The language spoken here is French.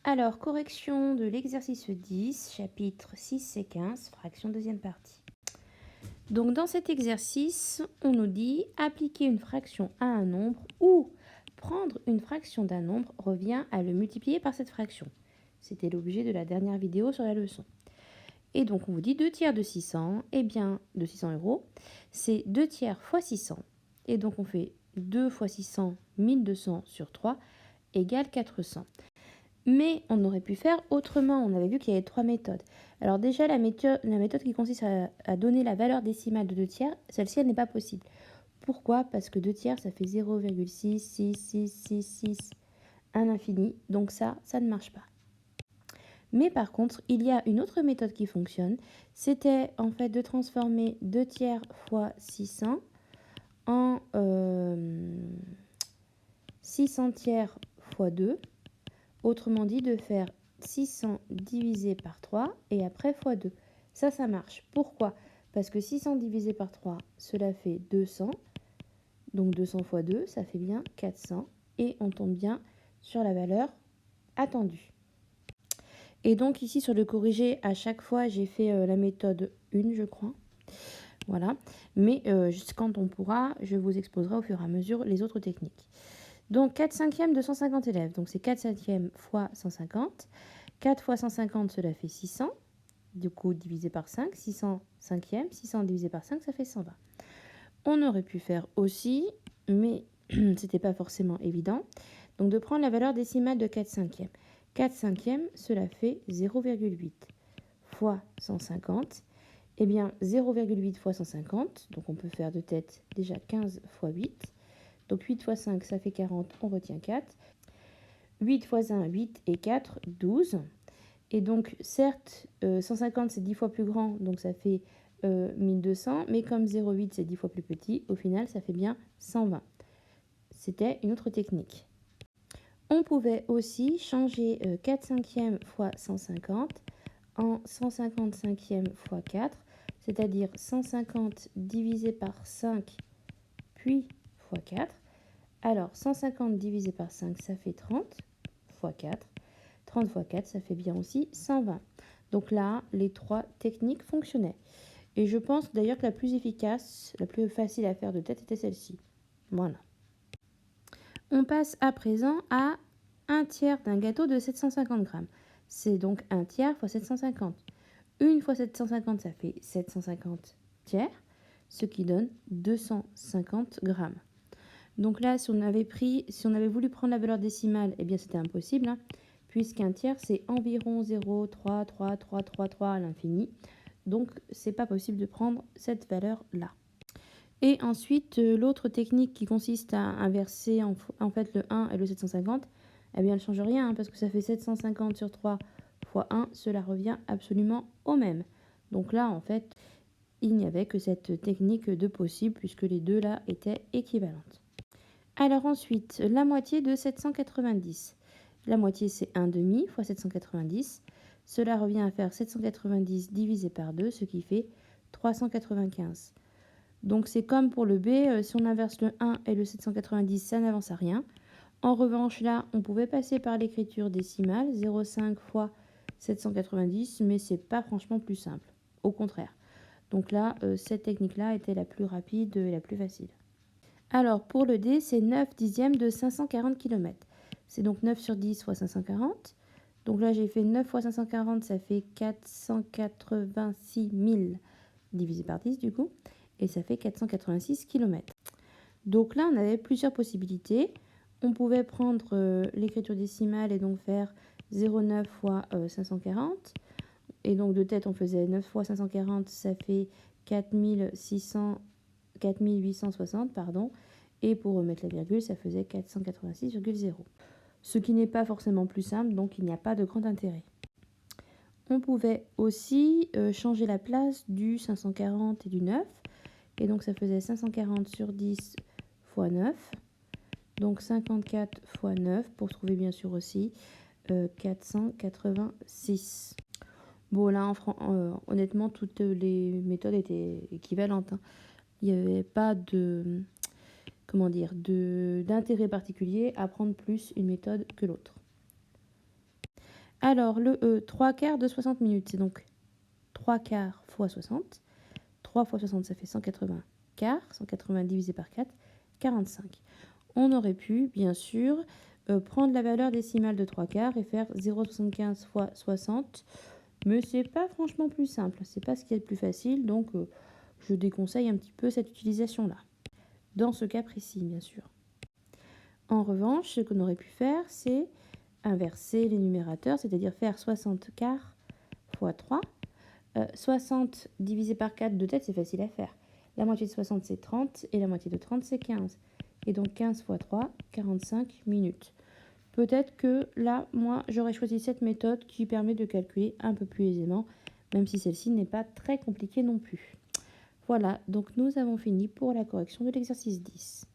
Alors, correction de l'exercice 10, chapitre 6 et 15, fraction deuxième partie. Donc, dans cet exercice, on nous dit appliquer une fraction à un nombre ou prendre une fraction d'un nombre revient à le multiplier par cette fraction. C'était l'objet de la dernière vidéo sur la leçon. Et donc, on vous dit 2 tiers de 600, eh bien, de 600 euros, c'est 2 tiers fois 600. Et donc, on fait 2 fois 600, 1200 sur 3, égale 400. Mais on aurait pu faire autrement. On avait vu qu'il y avait 3 méthodes. Alors déjà, la méthode qui consiste à donner la valeur décimale de 2 tiers, celle-ci, elle n'est pas possible. Pourquoi? Parce que 2 tiers, ça fait 0,66666 à l'infini. Donc ça ne marche pas. Mais par contre, il y a une autre méthode qui fonctionne. C'était en fait de transformer 2 tiers fois 600 en 600 tiers fois 2. Autrement dit, de faire 600 divisé par 3 et après fois 2. Ça marche. Pourquoi? Parce que 600 divisé par 3, cela fait 200. Donc 200 fois 2, ça fait bien 400. Et on tombe bien sur la valeur attendue. Et donc ici, sur le corrigé, à chaque fois, j'ai fait la méthode 1, je crois. Voilà. Mais quand on pourra, je vous exposerai au fur et à mesure les autres techniques. Donc 4 cinquièmes de 150 élèves. Donc c'est 4 cinquièmes fois 150. 4 fois 150, cela fait 600. Du coup, divisé par 5, 600 cinquièmes. 600 divisé par 5, ça fait 120. On aurait pu faire aussi, mais c'était pas forcément évident. Donc de prendre la valeur décimale de 4 cinquièmes. 4 cinquièmes, cela fait 0,8 fois 150. Eh bien, 0,8 fois 150, donc on peut faire de tête déjà 15 fois 8. Donc 8 fois 5, ça fait 40, on retient 4. 8 fois 1, 8 et 4, 12. Et donc, certes, 150, c'est 10 fois plus grand, donc ça fait 1200. Mais comme 0,8, c'est 10 fois plus petit, au final, ça fait bien 120. C'était une autre technique. On pouvait aussi changer 4 cinquièmes fois 150 en 150 cinquièmes fois 4, c'est-à-dire 150 divisé par 5, puis fois 4. Alors, 150 divisé par 5, ça fait 30 fois 4. 30 fois 4, ça fait bien aussi 120. Donc là, les 3 techniques fonctionnaient. Et je pense d'ailleurs que la plus efficace, la plus facile à faire de tête était celle-ci. Voilà. On passe à présent à 1 tiers d'un gâteau de 750 grammes. C'est donc 1 tiers fois 750. 1 fois 750, ça fait 750 tiers, ce qui donne 250 grammes. Donc là, si on avait voulu prendre la valeur décimale, eh bien c'était impossible, hein, puisqu'un tiers, c'est environ 0,33333 à l'infini. Donc, c'est pas possible de prendre cette valeur-là. Et ensuite, l'autre technique qui consiste à inverser en fait le 1 et le 750, eh bien, elle ne change rien, hein, parce que ça fait 750 sur 3 fois 1, cela revient absolument au même. Donc là, en fait, il n'y avait que cette technique de possible, puisque les deux là étaient équivalentes. Alors ensuite, la moitié de 790. La moitié, c'est 1 demi fois 790. Cela revient à faire 790 divisé par 2, ce qui fait 395. Donc c'est comme pour le B, si on inverse le 1 et le 790, ça n'avance à rien. En revanche, là, on pouvait passer par l'écriture décimale, 0,5 fois 790, mais c'est pas franchement plus simple. Au contraire. Donc là, cette technique-là était la plus rapide et la plus facile. Alors, pour le D, c'est 9 dixièmes de 540 km. C'est donc 9 sur 10 fois 540. Donc là, j'ai fait 9 fois 540, ça fait 486 000 divisé par 10 du coup. Et ça fait 486 km. Donc là, on avait plusieurs possibilités. On pouvait prendre l'écriture décimale et donc faire 0,9 fois 540. Et donc de tête, on faisait 9 fois 540, ça fait 4860, pardon. Et pour remettre la virgule, ça faisait 486,0. Ce qui n'est pas forcément plus simple, donc il n'y a pas de grand intérêt. On pouvait aussi changer la place du 540 et du 9. Et donc ça faisait 540 sur 10 fois 9. Donc 54 fois 9 pour trouver bien sûr aussi 486. Bon là, honnêtement, toutes les méthodes étaient équivalentes, hein. Il n'y avait pas d'intérêt particulier à prendre plus une méthode que l'autre. Alors, le E, 3 quarts de 60 minutes, c'est donc 3 quarts fois 60. 3 fois 60, ça fait 180 quarts. 180 divisé par 4, 45. On aurait pu, bien sûr, prendre la valeur décimale de 3 quarts et faire 0,75 fois 60. Mais c'est pas franchement plus simple. C'est pas ce qui est le plus facile, donc je déconseille un petit peu cette utilisation-là. Dans ce cas précis, bien sûr. En revanche, ce qu'on aurait pu faire, c'est inverser les numérateurs, c'est-à-dire faire 60 quarts fois 3. 60 divisé par 4 de tête, c'est facile à faire. La moitié de 60, c'est 30, et la moitié de 30, c'est 15. Et donc 15 fois 3, 45 minutes. Peut-être que là, moi, j'aurais choisi cette méthode qui permet de calculer un peu plus aisément, même si celle-ci n'est pas très compliquée non plus. Voilà, donc nous avons fini pour la correction de l'exercice 10.